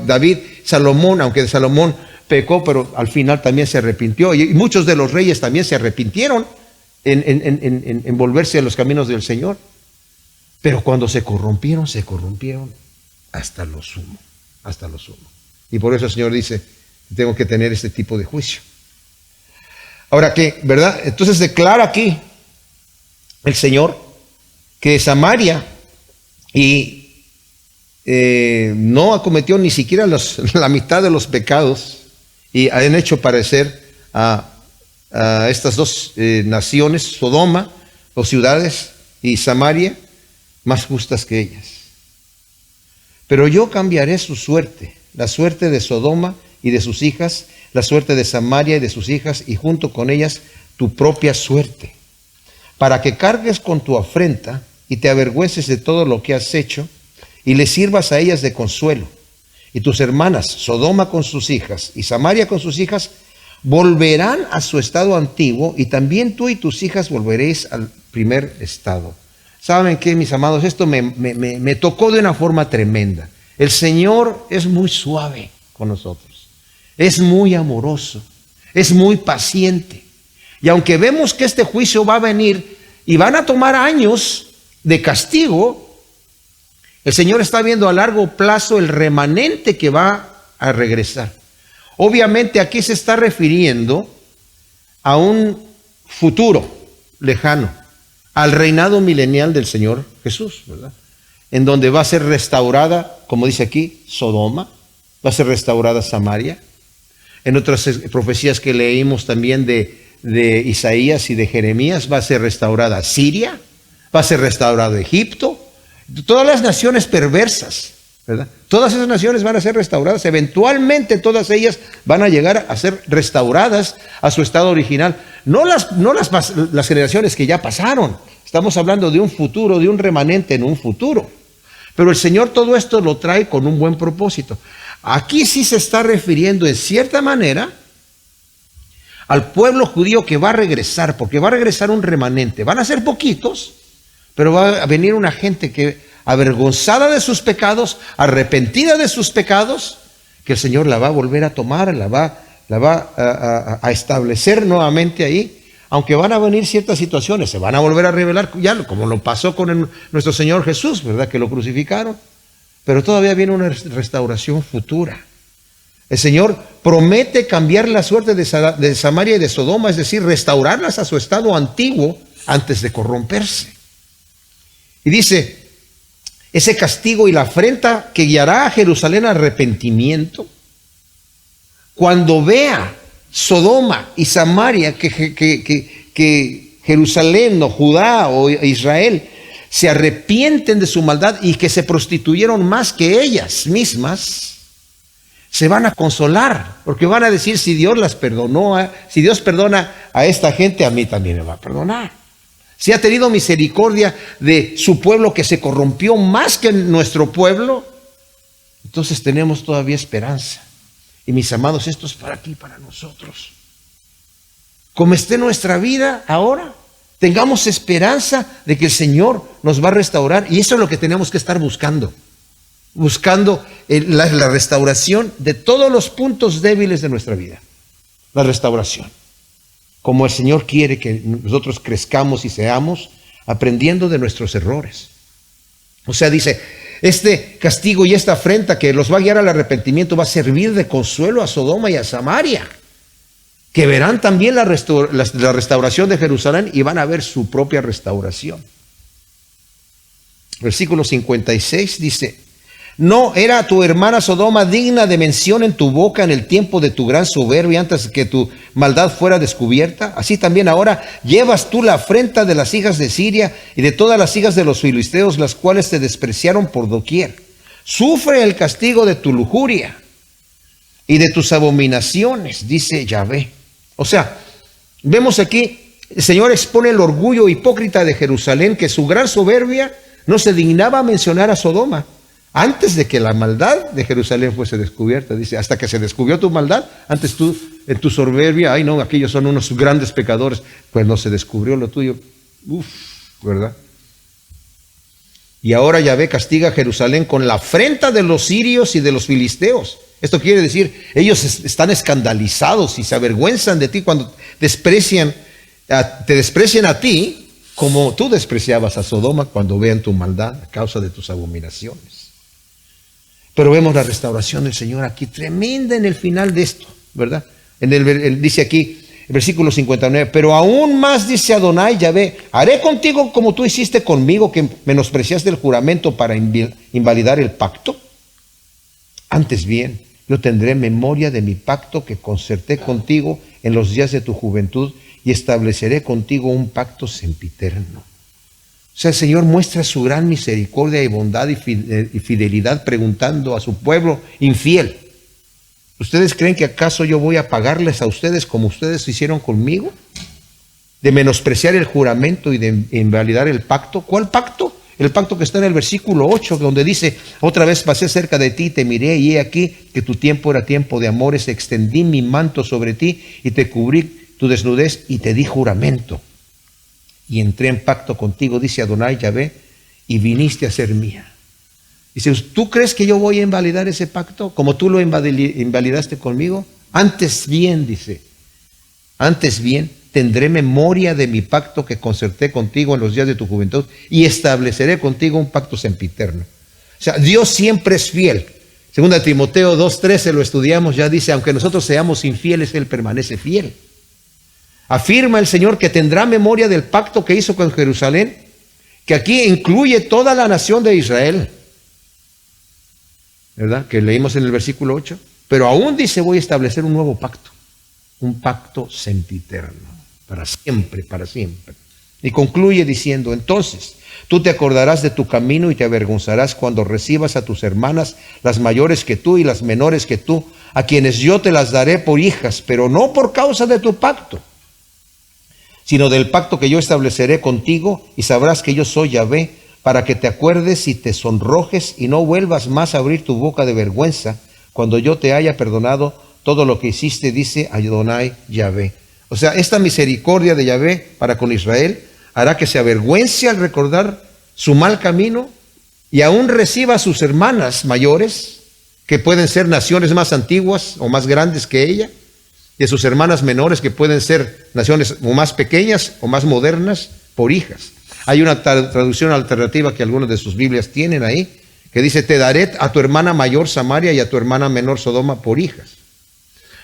David, Salomón, aunque Salomón pecó, pero al final también se arrepintió. Y muchos de los reyes también se arrepintieron en volverse a los caminos del Señor. Pero cuando se corrompieron hasta lo sumo, hasta lo sumo. Y por eso el Señor dice, tengo que tener este tipo de juicio. Ahora que, ¿verdad? Entonces declara aquí el Señor que Samaria no acometió ni siquiera la mitad de los pecados, y han hecho parecer a estas dos naciones, Sodoma o ciudades y Samaria, más justas que ellas. Pero yo cambiaré su suerte, la suerte de Sodoma y de sus hijas, la suerte de Samaria y de sus hijas, y junto con ellas tu propia suerte, para que cargues con tu afrenta y te avergüences de todo lo que has hecho, y le sirvas a ellas de consuelo. Y tus hermanas, Sodoma con sus hijas y Samaria con sus hijas, volverán a su estado antiguo, y también tú y tus hijas volveréis al primer estado. ¿Saben qué, mis amados? Esto me tocó de una forma tremenda. El Señor es muy suave con nosotros, es muy amoroso, es muy paciente. Y aunque vemos que este juicio va a venir y van a tomar años de castigo, el Señor está viendo a largo plazo el remanente que va a regresar. Obviamente aquí se está refiriendo a un futuro lejano, al reinado milenial del Señor Jesús, ¿verdad? En donde va a ser restaurada, como dice aquí, Sodoma, va a ser restaurada Samaria. En otras profecías que leímos también de Isaías y de Jeremías, va a ser restaurada Siria, va a ser restaurado Egipto, todas las naciones perversas, ¿verdad? Todas esas naciones van a ser restauradas, eventualmente todas ellas van a llegar a ser restauradas a su estado original. No las generaciones que ya pasaron, estamos hablando de un futuro, de un remanente en un futuro. Pero el Señor todo esto lo trae con un buen propósito. Aquí sí se está refiriendo en cierta manera al pueblo judío que va a regresar, porque va a regresar un remanente. Van a ser poquitos, pero va a venir una gente que, avergonzada de sus pecados, arrepentida de sus pecados, que el Señor la va a volver a tomar, la va a establecer nuevamente ahí. Aunque van a venir ciertas situaciones, se van a volver a revelar, ya como lo pasó con nuestro Señor Jesús, ¿verdad? Que lo crucificaron. Pero todavía viene una restauración futura. El Señor promete cambiar la suerte de Samaria y de Sodoma, es decir, restaurarlas a su estado antiguo antes de corromperse. Y dice, ese castigo y la afrenta que guiará a Jerusalén al arrepentimiento, cuando vea Sodoma y Samaria que Jerusalén o Judá o Israel se arrepienten de su maldad y que se prostituyeron más que ellas mismas, se van a consolar, porque van a decir, si Dios las perdonó, si Dios perdona a esta gente, a mí también me va a perdonar. Si ha tenido misericordia de su pueblo que se corrompió más que nuestro pueblo, entonces tenemos todavía esperanza. Y mis amados, esto es para ti, para nosotros. Como esté nuestra vida ahora, Tengamos esperanza de que el Señor nos va a restaurar. Y eso es lo que tenemos que estar buscando. Buscando la restauración de todos los puntos débiles de nuestra vida. La restauración. Como el Señor quiere que nosotros crezcamos y seamos, aprendiendo de nuestros errores. O sea, dice, este castigo y esta afrenta que los va a guiar al arrepentimiento va a servir de consuelo a Sodoma y a Samaria, que verán también la restauración de Jerusalén y van a ver su propia restauración. Versículo 56 dice, ¿no era tu hermana Sodoma digna de mención en tu boca en el tiempo de tu gran soberbia antes que tu maldad fuera descubierta? Así también ahora llevas tú la afrenta de las hijas de Siria y de todas las hijas de los filisteos, las cuales te despreciaron por doquier. Sufre el castigo de tu lujuria y de tus abominaciones, dice Yahvé. O sea, vemos aquí, el Señor expone el orgullo hipócrita de Jerusalén, que su gran soberbia no se dignaba a mencionar a Sodoma. Antes de que la maldad de Jerusalén fuese descubierta, dice, hasta que se descubrió tu maldad, antes tú, en tu soberbia, ay no, aquellos son unos grandes pecadores, pues no se descubrió lo tuyo, ¿verdad? Y ahora Yahvé castiga a Jerusalén con la afrenta de los sirios y de los filisteos. Esto quiere decir, ellos están escandalizados y se avergüenzan de ti cuando te desprecian a ti, como tú despreciabas a Sodoma cuando vean tu maldad a causa de tus abominaciones. Pero vemos la restauración del Señor aquí, tremenda en el final de esto, ¿verdad? Dice aquí, el versículo 59, pero aún más dice Adonai Yahvé, haré contigo como tú hiciste conmigo, que menospreciaste el juramento para invalidar el pacto. Antes bien, yo tendré memoria de mi pacto que concerté contigo en los días de tu juventud y estableceré contigo un pacto sempiterno. O sea, el Señor muestra su gran misericordia y bondad y fidelidad preguntando a su pueblo infiel, ¿ustedes creen que acaso yo voy a pagarles a ustedes como ustedes hicieron conmigo? De menospreciar el juramento y de invalidar el pacto. ¿Cuál pacto? El pacto que está en el versículo 8, donde dice, otra vez pasé cerca de ti, te miré y he aquí que tu tiempo era tiempo de amores, extendí mi manto sobre ti y te cubrí tu desnudez y te di juramento. Y entré en pacto contigo, dice Adonai Yahvé, y viniste a ser mía. Dice, ¿tú crees que yo voy a invalidar ese pacto como tú lo invalidaste conmigo? Antes bien, dice, antes bien, tendré memoria de mi pacto que concerté contigo en los días de tu juventud y estableceré contigo un pacto sempiterno. O sea, Dios siempre es fiel. Segunda Timoteo 2:13 lo estudiamos, ya dice, aunque nosotros seamos infieles, Él permanece fiel. Afirma el Señor que tendrá memoria del pacto que hizo con Jerusalén, que aquí incluye toda la nación de Israel, ¿verdad? Que leímos en el versículo 8. Pero aún dice, voy a establecer un nuevo pacto, un pacto sempiterno, para siempre, para siempre. Y concluye diciendo, entonces, tú te acordarás de tu camino y te avergonzarás cuando recibas a tus hermanas, las mayores que tú y las menores que tú, a quienes yo te las daré por hijas, pero no por causa de tu pacto, sino del pacto que yo estableceré contigo, y sabrás que yo soy Yahvé, para que te acuerdes y te sonrojes y no vuelvas más a abrir tu boca de vergüenza cuando yo te haya perdonado todo lo que hiciste, dice Adonai Yahvé. O sea, esta misericordia de Yahvé para con Israel hará que se avergüence al recordar su mal camino y aún reciba a sus hermanas mayores, que pueden ser naciones más antiguas o más grandes que ella, y a sus hermanas menores, que pueden ser naciones o más pequeñas o más modernas, por hijas. Hay una traducción alternativa que algunas de sus Biblias tienen ahí, que dice, te daré a tu hermana mayor Samaria y a tu hermana menor Sodoma por hijas.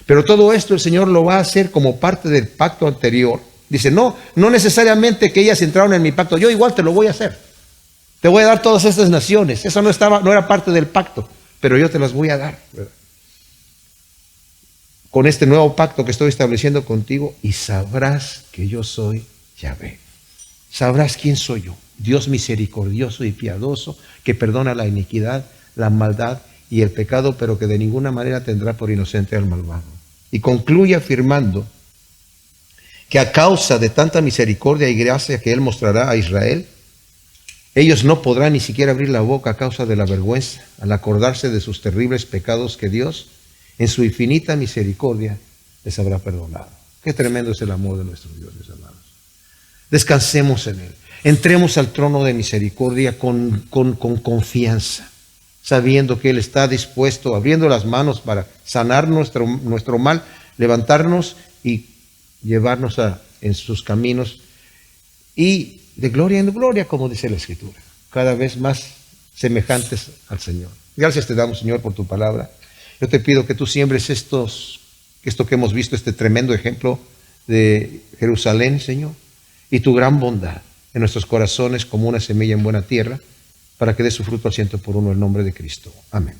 Pero todo esto el Señor lo va a hacer como parte del pacto anterior. Dice, no necesariamente que ellas entraron en mi pacto, yo igual te lo voy a hacer. Te voy a dar todas estas naciones. Eso no era parte del pacto, pero yo te las voy a dar, ¿verdad? Con este nuevo pacto que estoy estableciendo contigo, y sabrás que yo soy Yahvé. Sabrás quién soy yo, Dios misericordioso y piadoso, que perdona la iniquidad, la maldad y el pecado, pero que de ninguna manera tendrá por inocente al malvado. Y concluye afirmando que a causa de tanta misericordia y gracia que Él mostrará a Israel, ellos no podrán ni siquiera abrir la boca a causa de la vergüenza, al acordarse de sus terribles pecados que Dios, en su infinita misericordia, les habrá perdonado. Qué tremendo es el amor de nuestro Dios, mis amados. Descansemos en Él. Entremos al trono de misericordia con confianza, sabiendo que Él está dispuesto, abriendo las manos para sanar nuestro mal, levantarnos y llevarnos en sus caminos y de gloria en gloria, como dice la Escritura, cada vez más semejantes al Señor. Gracias te damos, Señor, por tu palabra. Yo te pido que tú siembres esto que hemos visto, este tremendo ejemplo de Jerusalén, Señor, y tu gran bondad en nuestros corazones como una semilla en buena tierra, para que dé su fruto al ciento por uno en el nombre de Cristo. Amén.